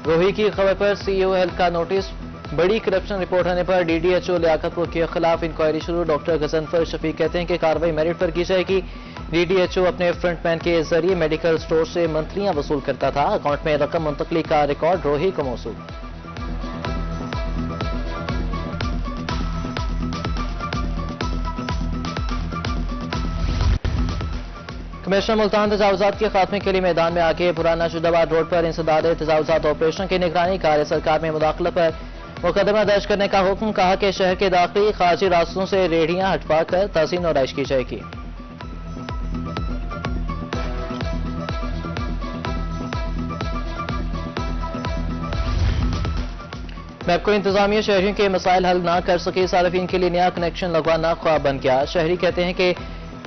रोही की खबर पर सीईओ हेल्थ का नोटिस। बड़ी करप्शन रिपोर्ट होने पर डीडीएचओ लियाकतपुर के खिलाफ इंक्वायरी शुरू। डॉक्टर गजनफर शफीक कहते हैं कि कार्रवाई मेरिट पर की जाएगी। डीडीएचओ अपने फ्रंटमैन के जरिए मेडिकल स्टोर से मंथलियां वसूल करता था। अकाउंट में रकम मुंतकली का रिकॉर्ड रोही को मौसूल। कमिश्नर मुल्तान तजावुजात के खात्मे के लिए मैदान में आके पुराना शुदाबाद रोड पर इंसदाद तजावुजात ऑपरेशन की निगरानी। कार्य सरकार में मुदाखलत पर मुकदमा दर्ज करने का हुक्म। कहा कि शहर के दाखिली खारजी रास्तों से रेहड़ियां हटवा कर तहसीन नौराइश की जाएगी। मैपको इंतजामिया शहरियों के मसाइल हल ना कर सके। सार्फिन के लिए नया कनेक्शन लगवाना ख्वाब बन गया। शहरी कहते हैं कि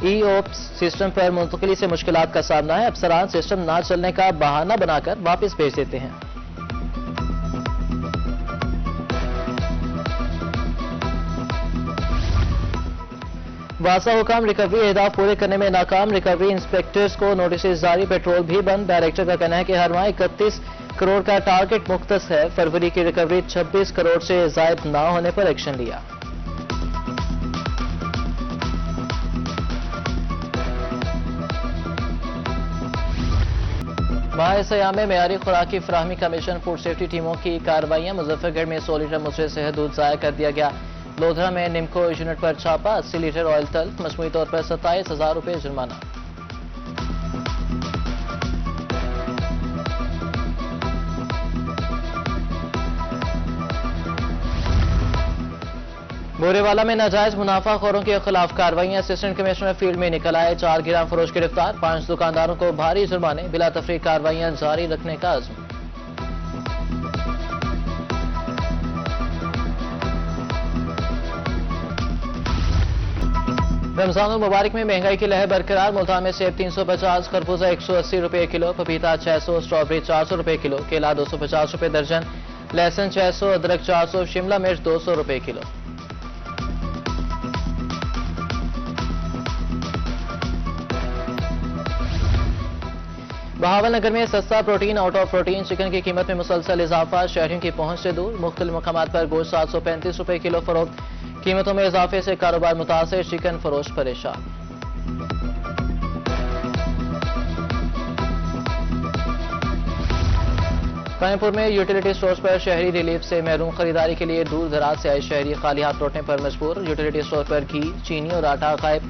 ई-ओप्स सिस्टम पर मुंतकली से मुश्किलात का सामना है। अफसरान सिस्टम ना चलने का बहाना बनाकर वापस भेज देते हैं। वासा हुकाम रिकवरी अहदाफ पूरे करने में नाकाम। रिकवरी इंस्पेक्टर्स को नोटिस जारी, पेट्रोल भी बंद। डायरेक्टर का कहना है कि हर माह 31 करोड़ का टारगेट मुख्तस है। फरवरी की रिकवरी 26 करोड़ से जायद ना होने पर एक्शन लिया। माह सयाम में मेयारी खुराकी फराहमी कमीशन फूड सेफ्टी टीमों की कार्रवाइयां। मुजफ्फरगढ़ में 100 लीटर मुसरे सेहत दूध जाया कर दिया गया। लोधरा में निम्को यूनिट पर छापा, 80 लीटर ऑयल तल्फ। मजमूई तौर पर 27,000 रुपये जुर्माना। बोरेवाला में नाजायज मुनाफाखोरों के खिलाफ कार्रवाई। असिस्टेंट कमिश्नर फील्ड में निकल आए। 4 गिराम फरोश गिरफ्तार। 5 दुकानदारों को भारी जुर्माने। बिला तफरीक कार्रवाइयां जारी रखने का अज़्म। रमजान मुबारक में महंगाई की लहर बरकरार। मुल्तान में सेब 350, खरबूजा 180 रुपए किलो, पपीता 600, स्ट्रॉबेरी 400 रुपए किलो, केला 250 रुपए दर्जन, लहसुन 600, अदरक 400, शिमला मिर्च 200 रुपए किलो। बहावलनगर में सस्ता protein out of protein chicken की कीमत में मुसलसल इजाफा। शहरियों की पहुंच से दूर। मुख्तलिफ मकामात पर गोश्त 735 रुपए किलो फरोख्त। कीमतों में इजाफे से कारोबार मुतासिर। चिकन फरोश परेशान। कायमपुर में यूटिलिटी स्टोर्स पर शहरी रिलीफ से महरूम। खरीदारी के लिए दूर दराज से आए शहरी खाली हाथ लौटने पर मजबूर। यूटिलिटी स्टोर पर घी, चीनी और आटा गायब।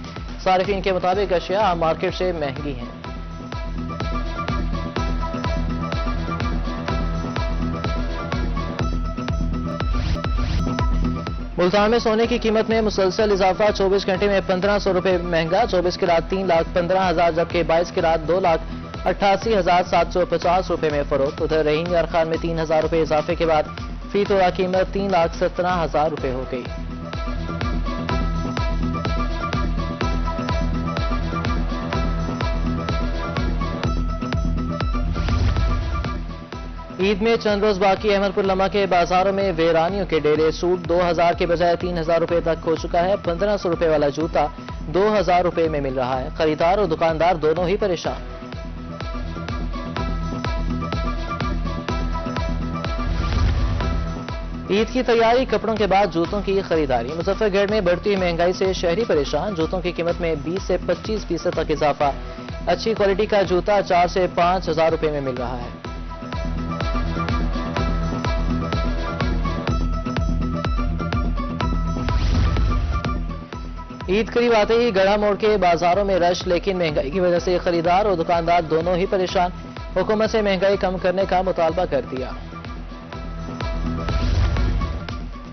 सारिफीन के मुताबिक अशिया आम मार्केट से महंगी हैं। मुल्तान में सोने की कीमत में मुसलसल इजाफा। 24 घंटे में 1500 रुपए महंगा। 24 की रात 3,15,000 जबकि 22 की रात 2,88,750 रुपए में फरोख्त। उधर रहीन यार खान में 3,000 रुपए इजाफे के बाद फी तोला कीमत 3,17,000 रुपए हो गई। ईद में चंद रोज बाकी। अहमदपुर लम्हा के बाजारों में वेरानियों के डेरे। सूट 2,000 के बजाय 3,000 रुपए तक हो चुका है। 1,500 रुपए वाला जूता 2,000 रुपए में मिल रहा है। खरीदार और दुकानदार दोनों ही परेशान। ईद की तैयारी, कपड़ों के बाद जूतों की खरीदारी। मुजफ्फरगढ़ में बढ़ती हुई महंगाई से शहरी परेशान। जूतों की कीमत में 20 से 25% तक इजाफा। अच्छी क्वालिटी का जूता 4 से 5,000 रुपए में मिल रहा है। ईद करीब आते ही गढ़ा मोड़ के बाजारों में रश, लेकिन महंगाई की वजह से खरीदार और दुकानदार दोनों ही परेशान। हुकूमत से महंगाई कम करने का मुतालबा कर दिया।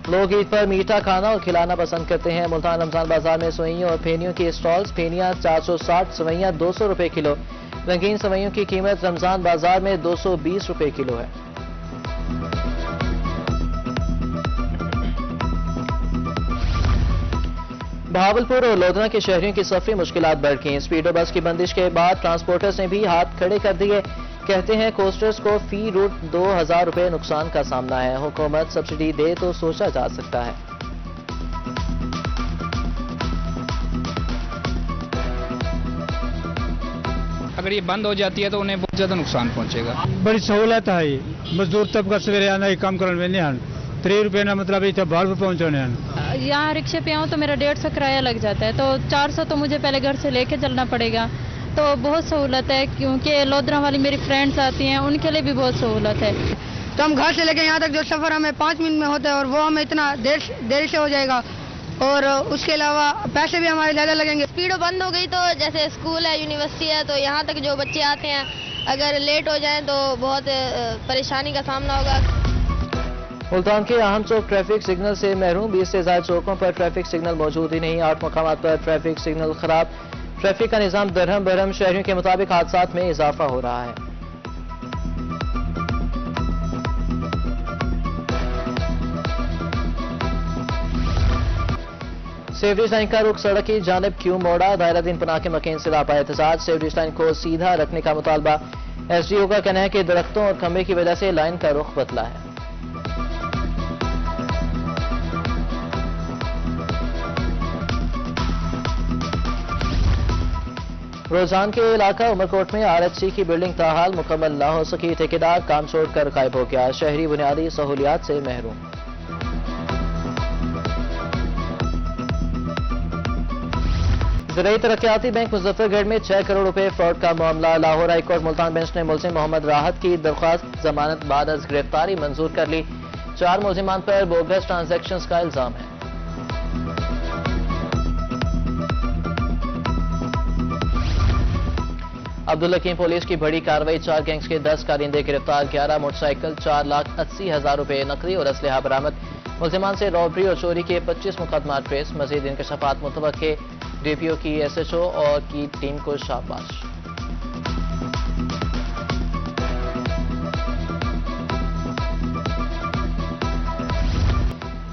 लोग ईद पर मीठा खाना और खिलाना पसंद करते हैं। मुल्तान रमजान बाजार में सवैयों और फेनियों की स्टॉल्स। फेनियां 460, सवैयां 200 रुपए किलो। रंगीन सवैयों की कीमत रमजान बाजार में 220 रुपए किलो है। बहावलपुर और लोधरा के शहरियों की सफरी मुश्किलात बढ़ गई। स्पीडो बस की बंदिश के बाद ट्रांसपोर्टर्स ने भी हाथ खड़े कर दिए। कहते हैं कोस्टर्स को फी रूट 2,000 रुपए नुकसान का सामना है। हुकूमत सब्सिडी दे तो सोचा जा सकता है। अगर ये बंद हो जाती है तो उन्हें बहुत ज़्यादा नुकसान पहुंचेगा। बड़ी सहूलत है, मजदूर तबका सवेरे आना ही काम करने नहीं आन 3 रुपये ना मतलब इतना 12 रुपये पहुँचाने। यहाँ रिक्शे पे आऊँ तो मेरा 150 किराया लग जाता है, तो 400 तो मुझे पहले घर से लेके चलना पड़ेगा। तो बहुत सहूलत है, क्योंकि लोधरा वाली मेरी फ्रेंड्स आती हैं, उनके लिए भी बहुत सहूलत है। तो हम घर से लेके यहाँ तक जो सफ़र हमें 5 मिनट में होता है और वो हमें इतना देर से हो जाएगा, और उसके अलावा पैसे भी हमारे ज़्यादा लगेंगे। स्पीडो बंद हो गई तो जैसे स्कूल है, यूनिवर्सिटी है, तो यहाँ तक जो बच्चे आते हैं अगर लेट हो जाएं तो बहुत परेशानी का सामना होगा। मुल्तान के अहम चौक ट्रैफिक सिग्नल से महरूम, 20 से ज्यादा चौकों पर ट्रैफिक सिग्नल मौजूद ही नहीं, 8 मकामात पर ट्रैफिक सिग्नल खराब। ट्रैफिक का निजाम दरहम बरहम, शहरियों के मुताबिक हादसात में इजाफा हो रहा है। सेवरेज लाइन का रुख सड़क की जानिब क्यों मोड़ा, दायरा दिन पनाह के मकीन से लापा एहतजाज, सेवरेज लाइन को सीधा रखने का मुतालबा। एसडीओ का कहना है कि दरख्तों और खंबे की वजह से लाइन का रुख बदला है। रोजान के इलाका उमरकोट में आरएचसी की बिल्डिंग ताहाल मुकम्मल न हो सकी, ठेकेदार काम छोड़कर गायब हो गया, शहरी बुनियादी सहूलियात से महरूम। ज़राई तरक्याती बैंक मुजफ्फरगढ़ में 6 करोड़ रुपए फ्रॉड का मामला, Lahore high court Multan bench ने मुलजिम मोहम्मद राहत की दरख्वास्त जमानत बाद अज गिरफ्तारी मंजूर कर ली, 4 मुलजिमान पर बोगस ट्रांजैक्शंस का इल्जाम है। अब्दुल हकीम पुलिस की बड़ी कार्रवाई, 4 गैंग्स के 10 कारिंदे गिरफ्तार, 11 मोटरसाइकिल, 4,80,000 रुपए नकदी और असलहा बरामद। मुलजिमान से रॉबरी और चोरी के 25 मुकदमा ट्रेस। मजीद इंकशाफात मुतवक्के, डीपीओ की एसएचओ और की टीम को शाबाश।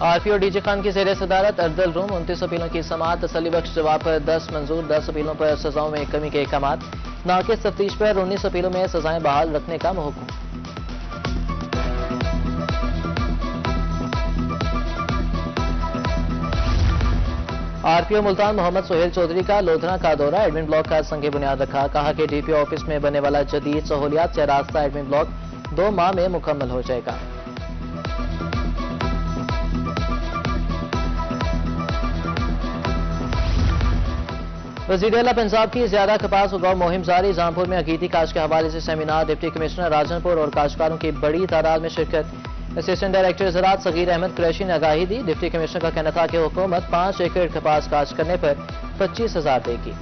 आरपीओ डीजी खान की ज़ेर सदारत अफजल रूम, 29 अपीलों की समाअत, तसल्ली बख्श जवाब पर 10 मंजूर, 10 अपीलों पर सजाओं में कमी के अहकाम, नाकिस तफ्तीश पर 19 अपीलों में सजाएं बहाल रखने का हुक्म। आरपीओ मुल्तान मोहम्मद सोहेल चौधरी का लोधरा का दौरा, एडमिन ब्लॉक का संग बुनियाद रखा, कहा कि डीपीओ ऑफिस में बनने वाला जदीद सहूलियात से रास्ता एडमिन ब्लॉक 2 माह में मुकम्मल हो जाएगा। वज़ीर आला पंजाब की ज्यादा कपास उगाओ मुहिम जारी, जामपुर में अकीदी काश्त के हवाले से सेमिनार, डिप्टी कमिश्नर राजनपुर और काश्तकारों की बड़ी तादाद में शिरकत। असिस्टेंट डायरेक्टर ज़राअत सगीर अहमद कुरैशी ने आगाही दी, डिप्टी कमिश्नर का कहना था कि हुकूमत 5 एकड़ कपास काश्त करने पर 25,000 देगी।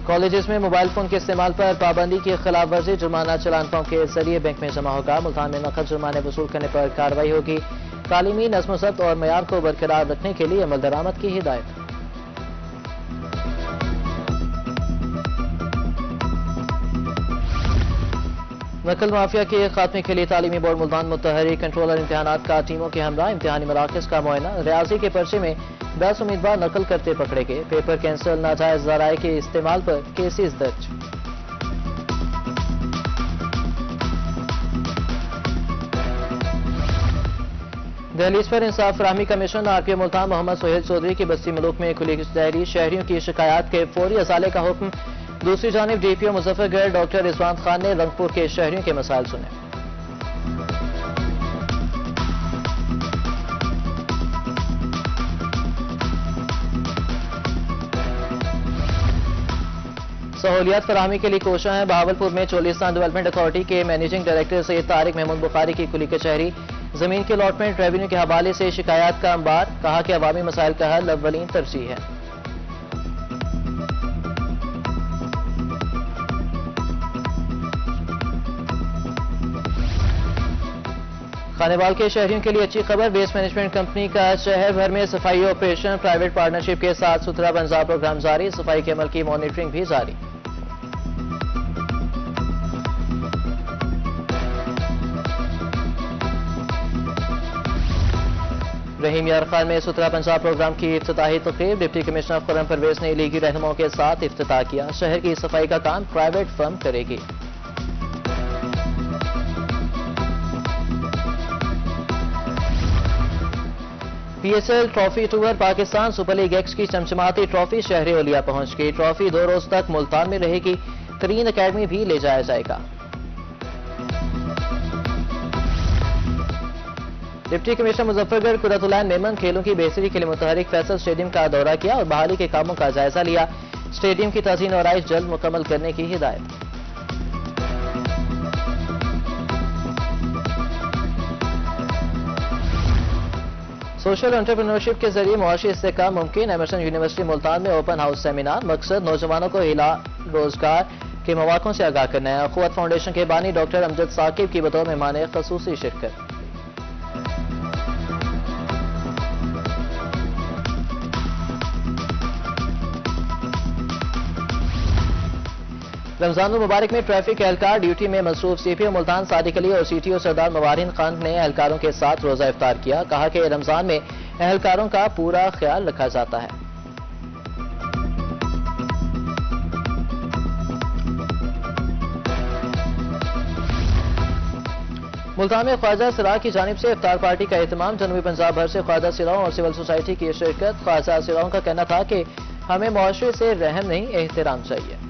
कॉलेजेस में मोबाइल फोन के इस्तेमाल पर पाबंदी की खिलाफ वर्जी, जुर्माना चलान फॉर्म के जरिए बैंक में जमा होगा। मुल्तान में नकद जुर्माने वसूल करने पर कार्रवाई होगी। तालीमी नज़्म ज़ब्त और मयार को बरकरार रखने के लिए अमल दरामद की हिदायत। नकल माफिया के खात्मे के लिए तालीमी बोर्ड मुल्तान मुतहरी कंट्रोलर इम्तहानात का टीमों के हमरा इम्तहानी मराकज़ का मुआयना, रियाजी के पर्चे में 10 उम्मीदवार नकल करते पकड़े गए, पेपर कैंसिल, नाजायज ज़राए के इस्तेमाल पर केसेस दर्ज। दहलीज पर इंसाफ फराहमी कमीशन, आरपीओ मुल्तान मोहम्मद सोहेल चौधरी की बस्ती मलूक में खुली डायरी, शहरियों की शिकायत के फौरी असाले का हुक्म। दूसरी जानिब डीपीओ मुजफ्फरगढ़ डॉक्टर रिजवान खान ने रंगपुर के शहरियों के मसाइल सुने। सहूलियात फराहमी के लिए कोशा है। बहावलपुर में चोलिस्तान डेवलपमेंट अथॉरिटी के मैनेजिंग डायरेक्टर सैयद तारिक महमूद बुखारी की खुली कचहरी, जमीन के अलॉटमेंट रेवेन्यू के हवाले से शिकायत का अंबार, कहा कि अवामी मसाइल का हल अव्वलीन तरजीह है। खानेवाल के शहरियों के लिए अच्छी खबर, वेस्ट मैनेजमेंट कंपनी का शहर भर में सफाई ऑपरेशन, प्राइवेट पार्टनरशिप के साथ सुथरा पंजाब प्रोग्राम जारी, सफाई के अमल की मॉनिटरिंग भी जारी। रहीम यार खान में सुथरा पंजाब प्रोग्राम की इफ्तिताही तकरीब, डिप्टी कमिश्नर खुर्रम परवेज ने लीगी रहनुमाओं के साथ इफ्तिताह किया। शहर की सफाई का काम प्राइवेट फर्म करेगी। PSL trophy tour Pakistan super league x की चमचमाती ट्रॉफी शहर ओलिया पहुंच गई। ट्रॉफी 2 रोज तक मुल्तान में रहेगी। तरीन अकेडमी भी ले जाया जाएगा। डिप्टी कमिश्नर मुजफ्फरगढ़ कुर्रतुलैन मेमन खेलों की बेहतरी के लिए मुतहरिक फैसल स्टेडियम का दौरा किया और बहाली के कामों का जायजा लिया। स्टेडियम की तज़ीन और आइश जल्द मुकम्मल करने की हिदायत। सोशल एंटरप्रेन्योरशिप के जरिए मुआशी इस्तेहकाम मुमकिन। एमर्सन यूनिवर्सिटी मुल्तान में ओपन हाउस सेमिनार। मकसद नौजवानों को हिला रोजगार के मौक़ों से आगाह करना है। अखुवत फाउंडेशन के बानी डॉक्टर अमजद साकिब की बतौर मेहमान ख़ुसूसी शिरकत। रमजान मुबारक में ट्रैफिक एहलकार ड्यूटी में मसरूफ। CPO मुल्तान सादिक अली और CTO सरदार मवारिन खान ने एहलकारों के साथ रोजा इफ्तार किया। कहा कि रमजान में एहलकारों का पूरा ख्याल रखा जाता है। मुल्तान में ख्वाजा सिराह की जानिब से इफ्तार पार्टी का एहतमाम। जनूबी पंजाब भर से ख्वाजा सिराहों और सिविल सोसाइटी की शिरकत। ख्वाजा सिराहों का कहना था कि हमें मुआशरे से रहम नहीं, एहतराम चाहिए।